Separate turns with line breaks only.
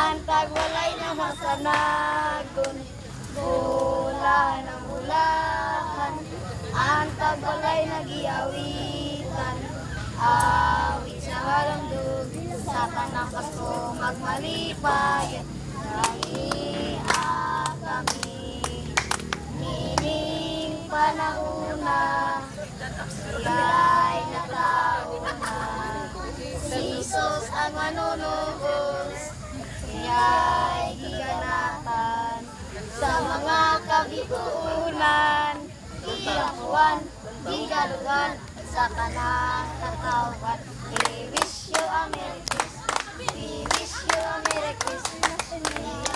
Antag walay na masanagon, bulan ang ulahan. Antag walay nagiawitan, awit sa halangdog, sa tanang kaso magmalipay. Kami kami, nining panahuna, siya'y natauna. Si Jesus ang manunubos, siya'y giganatan. Sa mga kabigunan, giyakuan, gigalugan, sa kanang katawan. We wish you a Merry Christmas. We wish you a Merry Christmas.